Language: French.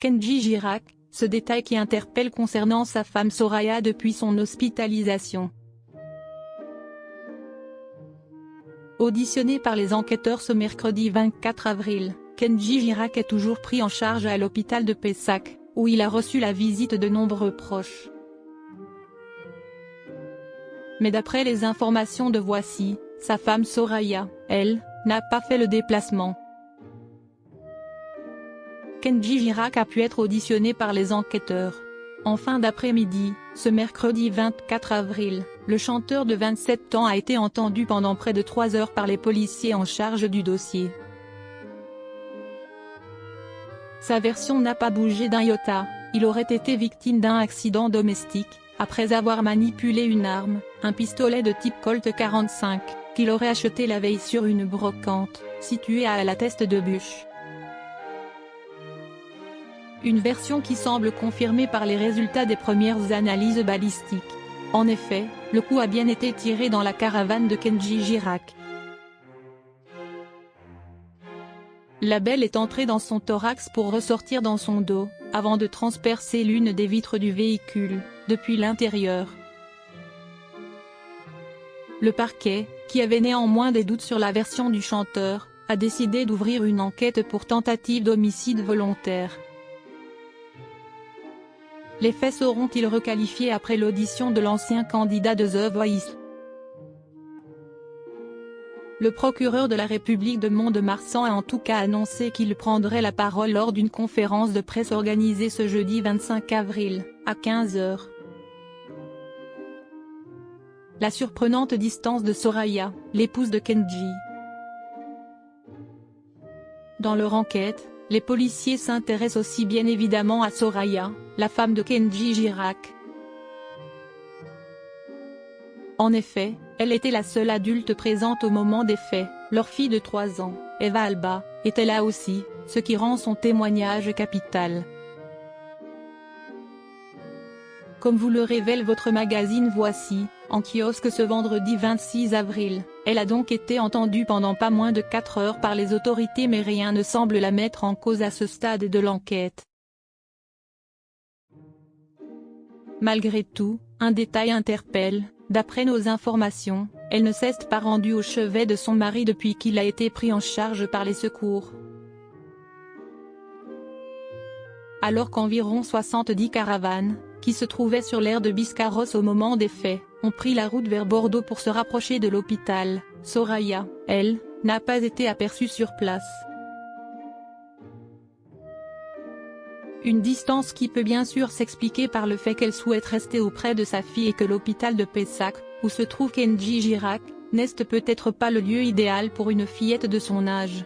Kenji Girac, ce détail qui interpelle concernant sa femme Soraya depuis son hospitalisation. Auditionné par les enquêteurs ce mercredi 24 avril, Kenji Girac est toujours pris en charge à l'hôpital de Pessac, où il a reçu la visite de nombreux proches. Mais d'après les informations de Voici, sa femme Soraya, elle, n'a pas fait le déplacement. Kenji Girac a pu être auditionné par les enquêteurs. En fin d'après-midi, ce mercredi 24 avril, le chanteur de 27 ans a été entendu pendant près de 3 heures par les policiers en charge du dossier. Sa version n'a pas bougé d'un iota, il aurait été victime d'un accident domestique, après avoir manipulé une arme, un pistolet de type Colt 45, qu'il aurait acheté la veille sur une brocante, située à la Teste de Buch. Une version qui semble confirmée par les résultats des premières analyses balistiques. En effet, le coup a bien été tiré dans la caravane de Kenji Girac. La balle est entrée dans son thorax pour ressortir dans son dos, avant de transpercer l'une des vitres du véhicule, depuis l'intérieur. Le parquet, qui avait néanmoins des doutes sur la version du chanteur, a décidé d'ouvrir une enquête pour tentative d'homicide volontaire. Les faits seront-ils requalifiés après l'audition de l'ancien candidat de The Voice? Le procureur de la République de Mont-de-Marsan a en tout cas annoncé qu'il prendrait la parole lors d'une conférence de presse organisée ce jeudi 25 avril, à 15 h. La surprenante distance de Soraya, l'épouse de Kenji. Dans leur enquête, les policiers s'intéressent aussi bien évidemment à Soraya, la femme de Kenji Girac. En effet, elle était la seule adulte présente au moment des faits. Leur fille de 3 ans, Eva Alba, était là aussi, ce qui rend son témoignage capital. Comme vous le révèle votre magazine Voici, en kiosque ce vendredi 26 avril, elle a donc été entendue pendant pas moins de 4 heures par les autorités, mais rien ne semble la mettre en cause à ce stade de l'enquête. Malgré tout, un détail interpelle. D'après nos informations, elle ne s'est pas rendue au chevet de son mari depuis qu'il a été pris en charge par les secours. Alors qu'environ 70 caravanes, qui se trouvaient sur l'aire de Biscarrosse au moment des faits, ont pris la route vers Bordeaux pour se rapprocher de l'hôpital, Soraya, elle, n'a pas été aperçue sur place. Une distance qui peut bien sûr s'expliquer par le fait qu'elle souhaite rester auprès de sa fille et que l'hôpital de Pessac, où se trouve Kenji Girac, n'est peut-être pas le lieu idéal pour une fillette de son âge.